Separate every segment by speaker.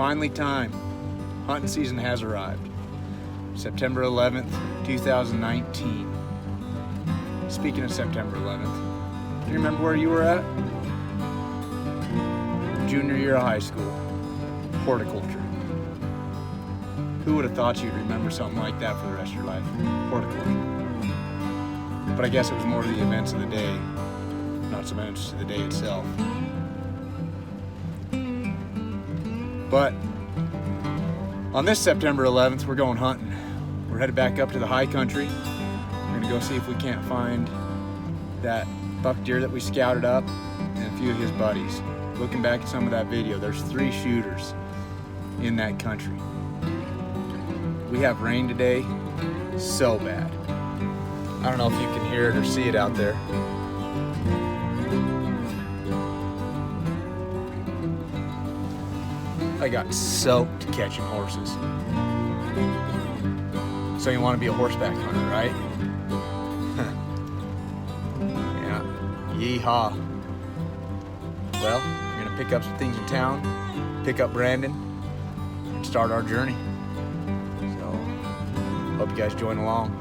Speaker 1: finally time. Hunting season has arrived. September 11th, 2019. Speaking of September 11th, do you remember where you were at? Junior year of high school, horticulture. Who would have thought you'd remember something like that for the rest of your life? Horticulture. But I guess it was more to the events of the day, not so much to the day itself. But on this September 11th, we're going hunting. We're headed back up to the high country. We're gonna go see if we can't find that buck deer that we scouted up and a few of his buddies. Looking back at some of that video, there's 3 shooters in that country. We have rain today, so bad. I don't know if you can hear it or see it out there. I got soaked catching horses. So you want to be a horseback hunter, right? Yeah, yeehaw. Well, we're gonna pick up some things in town, pick up Brandon, and start our journey. So, hope you guys join along.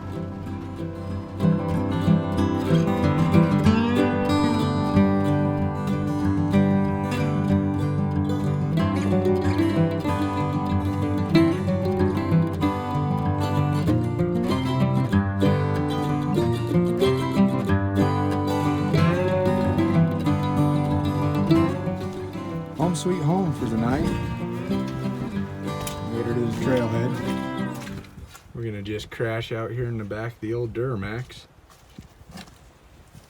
Speaker 1: Home sweet home for the night. Made her to the trailhead. We're gonna just crash out here in the back of the old Duramax.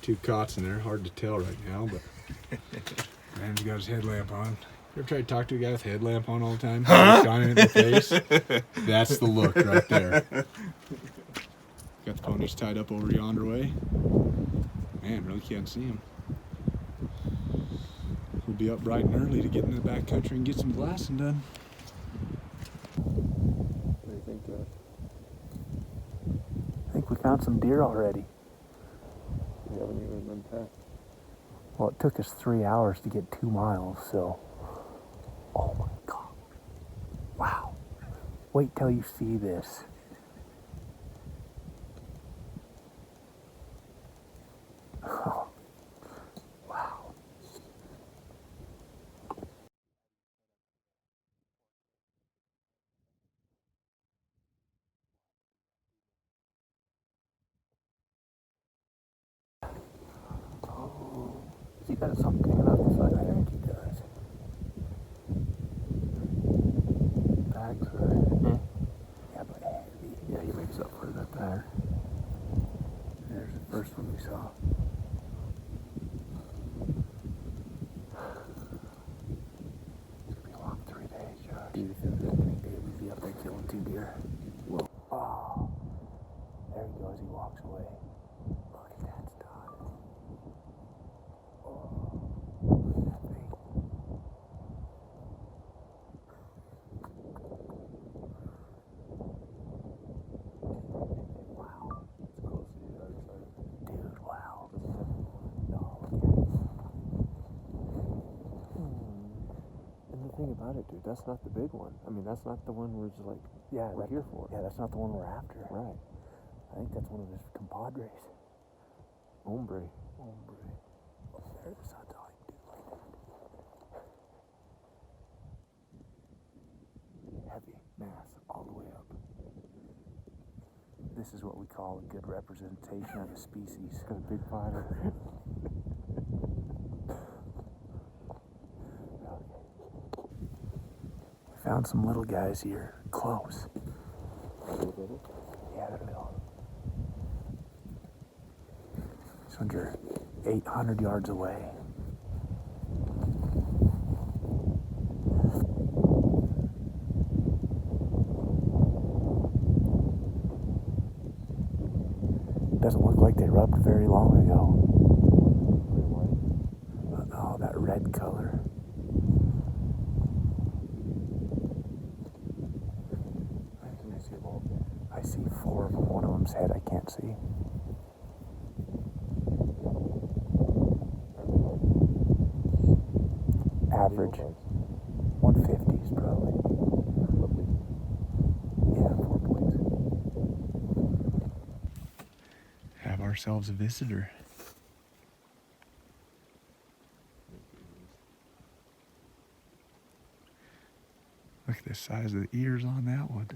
Speaker 1: 2 cots in there, hard to tell right now, but man's got his headlamp on. You ever try to talk to a guy with a headlamp on all the time? Huh? Shining in the face? That's the look right there. Got the ponies tied up over yonder way. Man, really can't see him. We'll be up bright and early to get into the back country and get some blasting done. What do you think, Josh?
Speaker 2: I think we found some deer already.
Speaker 1: We haven't even been past.
Speaker 2: Well, it took us 3 hours to get 2 miles, so. Oh my God. Wow. Wait till you see this. Oh. Wow. Oh, he got something enough to fight. I think he does. Bags, right? Yeah, but heavy. Yeah, he makes up for that there. There's the first one we saw. It's gonna be a long 3 days, Josh. Dude, if it was opening day, we'd be up there killing 2 deer. Whoa. Oh, there he goes. He walks away. Look at that stuff. Oh, look at that thing. Wow. It's close to the other side. Dude, wow. No, look at it. And the thing about it, dude, that's not the big one. I mean, that's not the one we're just like, yeah, we're here for. Yeah, that's not the one we're after. Right. I think that's one of his compadres. Hombre. Oh, there the sun's on, dude, like that. Heavy mass all the way up. This is what we call a good representation of a species. Got a big fighter. We found some little guys here, close. Yeah, they're little. These ones are 800 yards away. Doesn't look like they rubbed very long ago. Oh, that red color. I see 4 of them. One of them's head I can't see. Average 150s probably.
Speaker 1: ourselves a visitor. Look at the size of the ears on that one.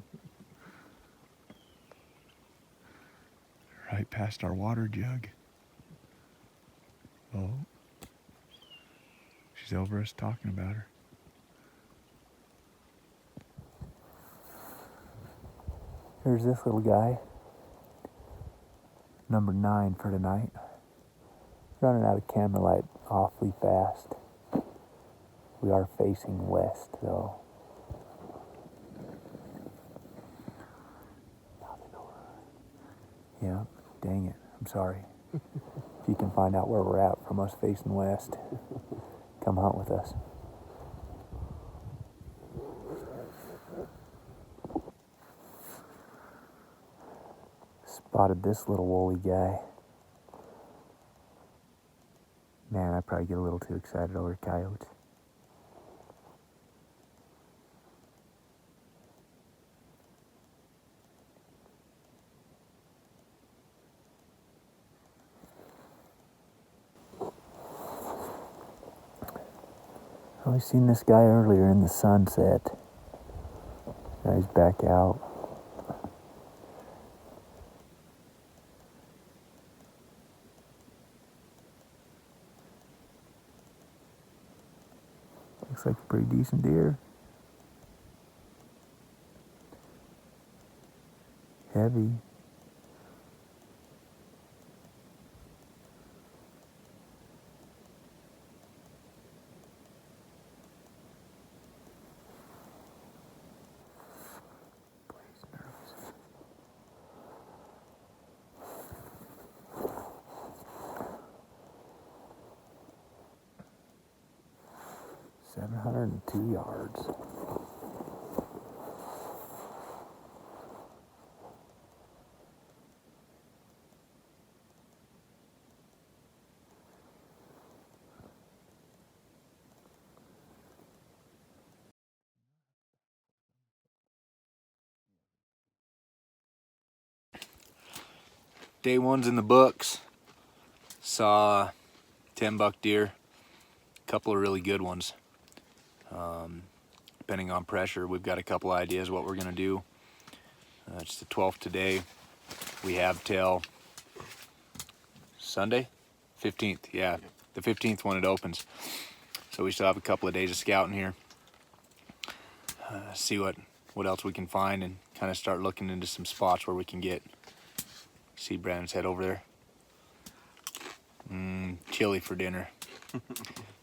Speaker 1: Right past our water jug. Oh. She's over us talking about her.
Speaker 2: Here's this little guy. Number 9 for tonight. Running out of camera light awfully fast. We are facing west though. Yeah, dang it. I'm sorry. If you can find out where we're at from us facing west, come hunt with us. Spotted this little woolly guy. Man, I probably get a little too excited over coyotes. I seen this guy earlier in the sunset. Now he's back out. Looks like a pretty decent deer. Heavy. Nervous. 702 yards.
Speaker 1: Day 1's in the books. Saw 10-buck deer. A couple of really good ones. Depending on pressure, we've got a couple ideas what we're gonna do. It's the 12th today. We have till Sunday? 15th, yeah. The 15th when it opens. So we still have a couple of days of scouting here. See what else we can find and kind of start looking into some spots where we can get. See Brandon's head over there. Chili for dinner.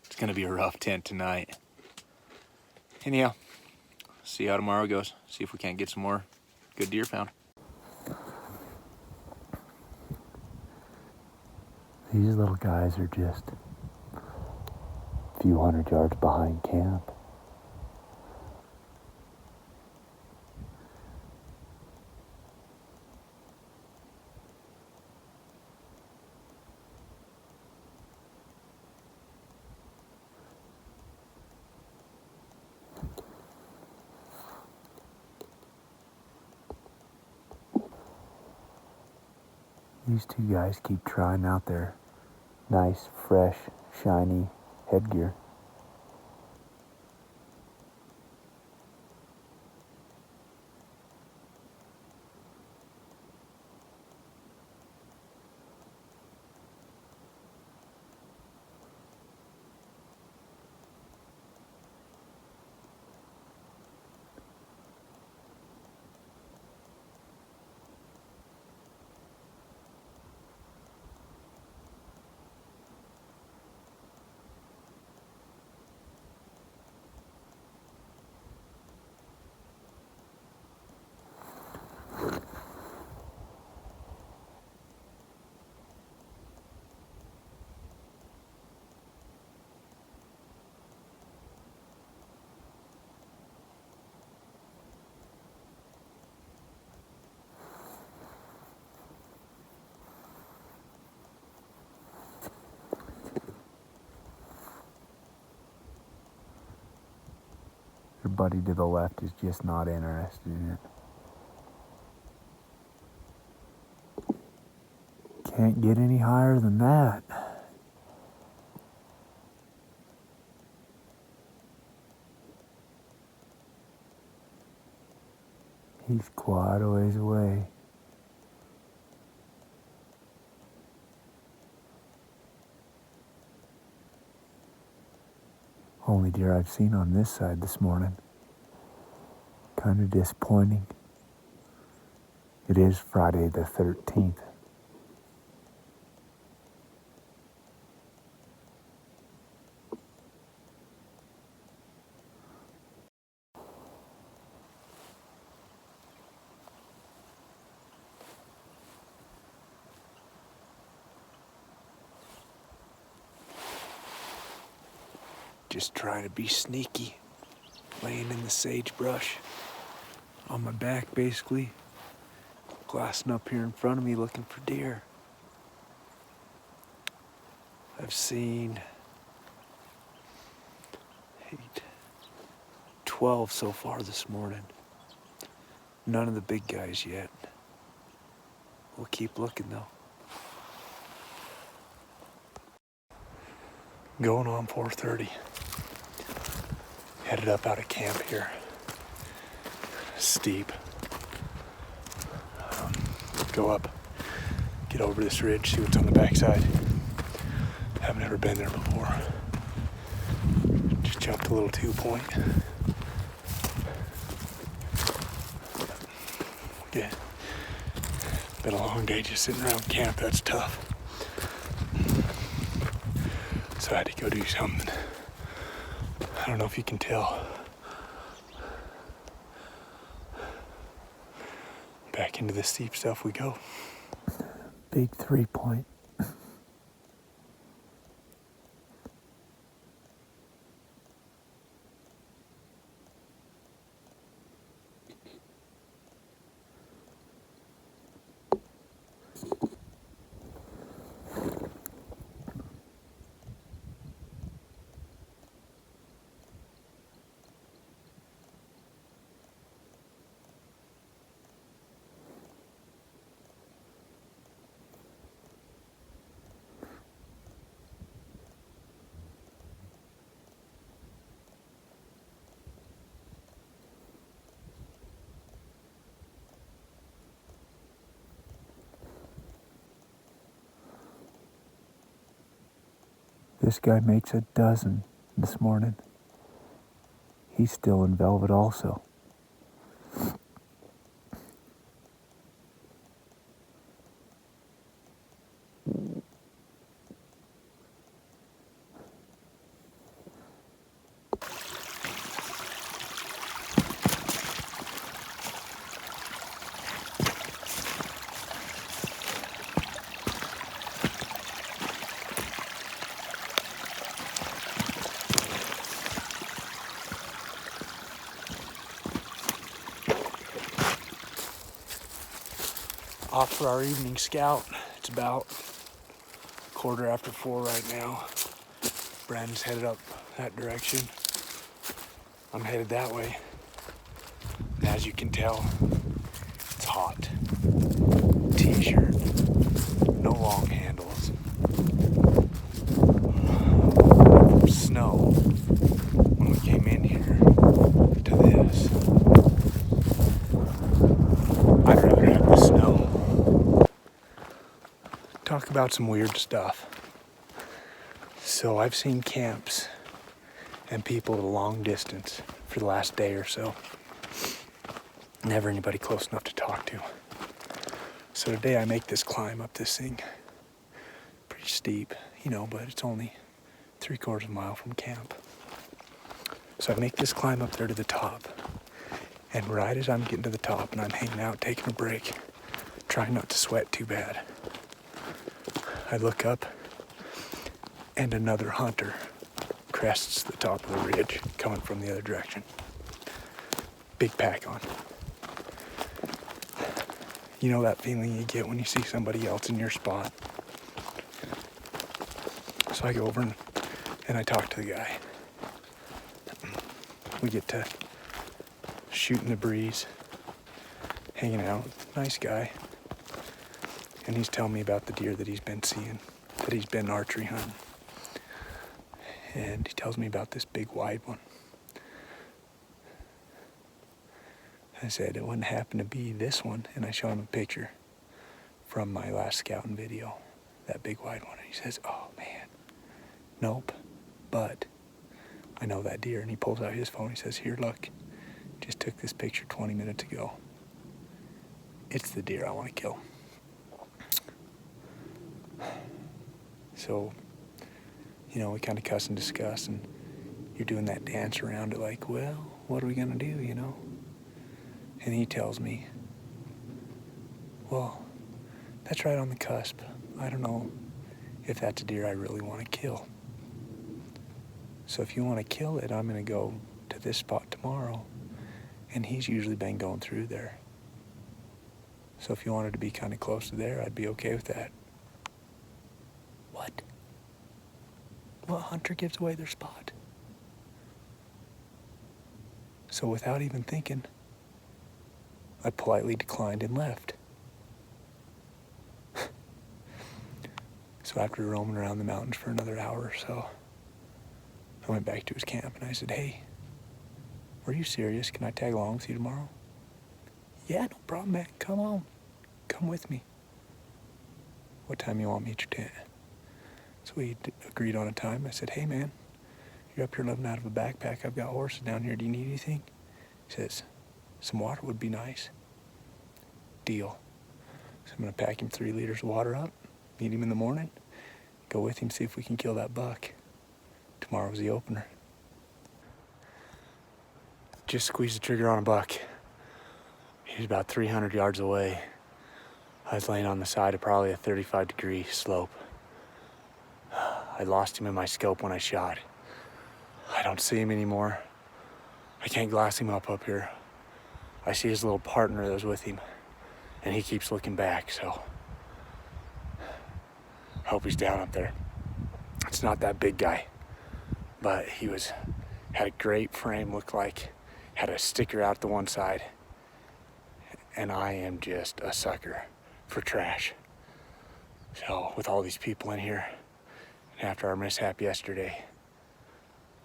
Speaker 1: It's gonna be a rough tent tonight. Anyhow, see how tomorrow goes. See if we can't get some more good deer found.
Speaker 2: These little guys are just a few hundred yards behind camp. These two guys keep trying out their nice, fresh, shiny headgear. Your buddy to the left is just not interested in it. Can't get any higher than that. He's quite a ways away. Only deer I've seen on this side this morning. Kind of disappointing. It is Friday the 13th.
Speaker 3: Just trying to be sneaky, laying in the sagebrush, on my back basically, glassing up here in front of me looking for deer. I've seen 12 so far this morning. None of the big guys yet. We'll keep looking though. Going on 4:30. Headed up out of camp here. Steep. Go up, get over this ridge, see what's on the backside. Haven't ever been there before. Just jumped a little 2-point. Yeah. Been a long day just sitting around camp, that's tough. So I had to go do something. I don't know if you can tell. Back into the steep stuff we go.
Speaker 2: Big 3-point. This guy makes a dozen this morning. He's still in velvet also.
Speaker 3: Off for our evening scout. It's about 4:15 right now. Brandon's headed up that direction. I'm headed that way. And as you can tell, it's hot. T-shirt, no long handles. Snow when we came in here to this. I'd rather have the snow. Talk about some weird stuff. So I've seen camps and people at a long distance for the last day or so. Never anybody close enough to talk to. So today I make this climb up this thing. Pretty steep, but it's only 3/4 mile from camp. So I make this climb up there to the top. And right as I'm getting to the top and I'm hanging out, taking a break, trying not to sweat too bad, I look up and another hunter crests the top of the ridge coming from the other direction. Big pack on. You know that feeling you get when you see somebody else in your spot. So I go over and I talk to the guy. We get to shooting the breeze, hanging out. Nice guy. And he's telling me about the deer that he's been seeing, that he's been archery hunting. And he tells me about this big wide one. I said, it wouldn't happen to be this one. And I show him a picture from my last scouting video, that big wide one. And he says, oh man, nope, but I know that deer. And he pulls out his phone. He says, here, look, just took this picture 20 minutes ago. It's the deer I want to kill. So, you know, we kind of cuss and discuss, and you're doing that dance around it like, well, what are we going to do, you know? And he tells me, well, that's right on the cusp. I don't know if that's a deer I really want to kill. So if you want to kill it, I'm going to go to this spot tomorrow. And he's usually been going through there. So if you wanted to be kind of close to there, I'd be okay with that. What? What hunter gives away their spot? So without even thinking, I politely declined and left. So after roaming around the mountains for another hour or so, I went back to his camp and I said, hey, are you serious? Can I tag along with you tomorrow? Yeah, no problem, man. Come on. Come with me. What time you want me at your tent? So we agreed on a time. I said, hey, man, you're up here living out of a backpack. I've got horses down here. Do you need anything? He says, some water would be nice. Deal. So I'm going to pack him 3 liters of water up, meet him in the morning, go with him, see if we can kill that buck. Tomorrow's the opener. Just squeezed the trigger on a buck. He was about 300 yards away. I was laying on the side of probably a 35-degree slope. I lost him in my scope when I shot. I don't see him anymore. I can't glass him up here. I see his little partner that was with him, and he keeps looking back, so I hope he's down up there. It's not that big guy, but he had a great frame, looked like, had a sticker out the one side, and I am just a sucker for trash. So with all these people in here, and after our mishap yesterday,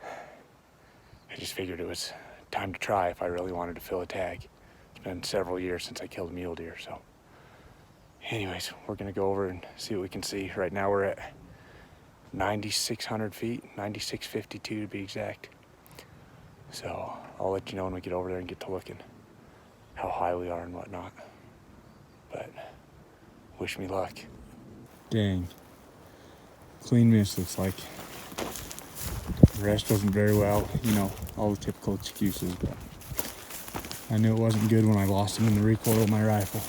Speaker 3: I just figured it was time to try if I really wanted to fill a tag. It's been several years since I killed a mule deer, so. Anyways, we're gonna go over and see what we can see. Right now we're at 9,600 feet, 9,652 to be exact. So I'll let you know when we get over there and get to looking how high we are and whatnot. But wish me luck.
Speaker 1: Dang. Clean miss looks like. The rest wasn't very well, you know, all the typical excuses, but I knew it wasn't good when I lost him in the recoil of my rifle.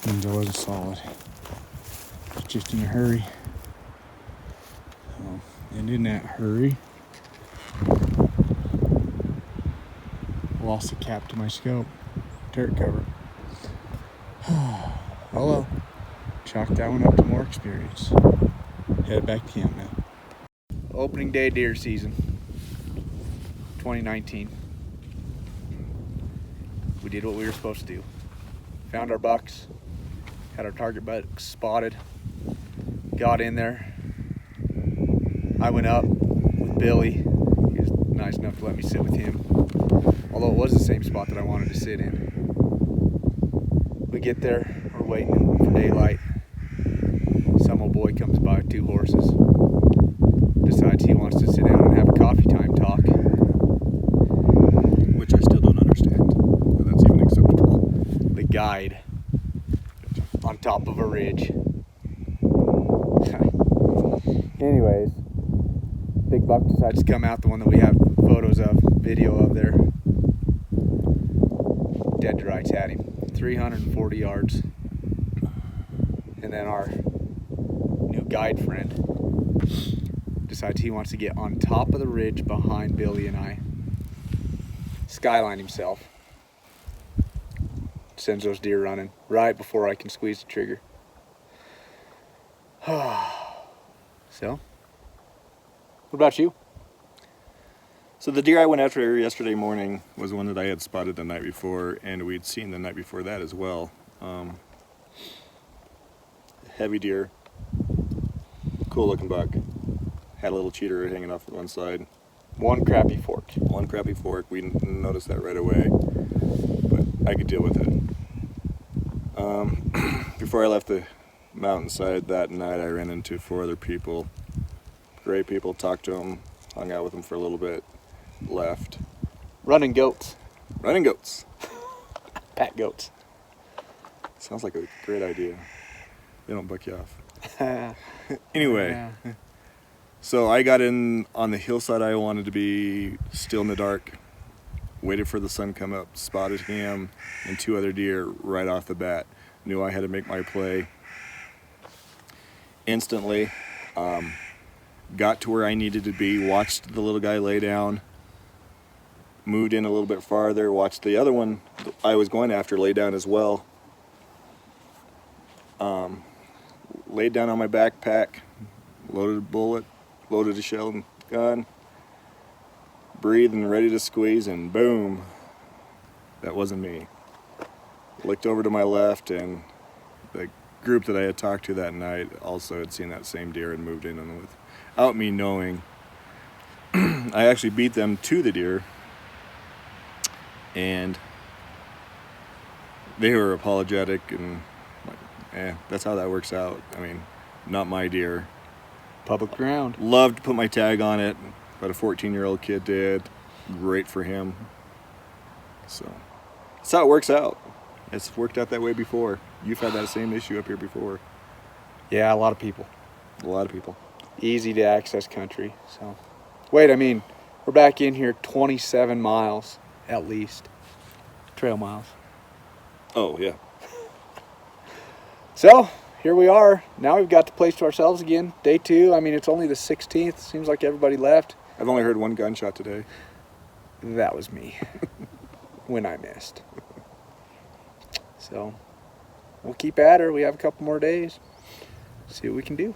Speaker 1: Means I wasn't solid. Was just in a hurry. And in that hurry, lost the cap to my scope, turret cover. Oh well, chalk that one up to more experience. Head back to camp now. Opening day deer season, 2019. We did what we were supposed to do. Found our bucks, had our target bucks spotted, got in there. I went up with Billy. He was nice enough to let me sit with him, although it was the same spot that I wanted to sit in. We get there, we're waiting for daylight. Some old boy comes by with 2 horses, decides he wants to sit down and have a coffee time talk.
Speaker 4: Which I still don't understand. If that's even acceptable.
Speaker 1: The guide on top of a ridge. Anyways, big buck decides to come out, the one that we have photos of, video of there. Dead to rights at him. 340 yards. And then our new guide friend decides he wants to get on top of the ridge behind Billy and I. Skyline himself. Sends those deer running right before I can squeeze the trigger. So, what about you?
Speaker 4: So the deer I went after yesterday morning was one that I had spotted the night before, and we'd seen the night before that as well. heavy deer. Cool looking buck. Had a little cheater hanging off one side.
Speaker 3: One crappy fork.
Speaker 4: One crappy fork. We noticed that right away, but I could deal with it. Before I left the mountainside that night, I ran into 4 other people. Great people. Talked to them, hung out with them for a little bit, left.
Speaker 3: Running goats.
Speaker 4: Running goats.
Speaker 3: Pat goats.
Speaker 4: Sounds like a great idea. They don't buck you off. Anyway,
Speaker 3: Yeah.
Speaker 4: so I got in on the hillside I wanted to be, still in the dark. Waited for the sun to come up, spotted him and 2 other deer right off the bat. Knew I had to make my play. Instantly, got to where I needed to be, watched the little guy lay down, moved in a little bit farther, watched the other one I was going after lay down as well. Laid down on my backpack, loaded a bullet, loaded a shell and gun, breathed and ready to squeeze, and boom, that wasn't me. Looked over to my left, and the group that I had talked to that night also had seen that same deer and moved in on it without me knowing. I actually beat them to the deer, and they were apologetic, and that's how that works out. I mean, not my deer.
Speaker 3: Public ground.
Speaker 4: Loved to put my tag on it, but a 14-year-old kid did. Great for him. So that's how it works out. It's worked out that way before. You've had that same issue up here before.
Speaker 3: Yeah, a lot of people.
Speaker 4: A lot of people.
Speaker 3: Easy to access country. So, wait, I mean, we're back in here 27 miles at least. Trail miles.
Speaker 4: Oh, yeah.
Speaker 3: So, here we are. Now we've got the place to ourselves again. Day 2. I mean, it's only the 16th. Seems like everybody left.
Speaker 4: I've only heard 1 gunshot today.
Speaker 3: That was me. When I missed. So, we'll keep at her. We have a couple more days. See what we can do.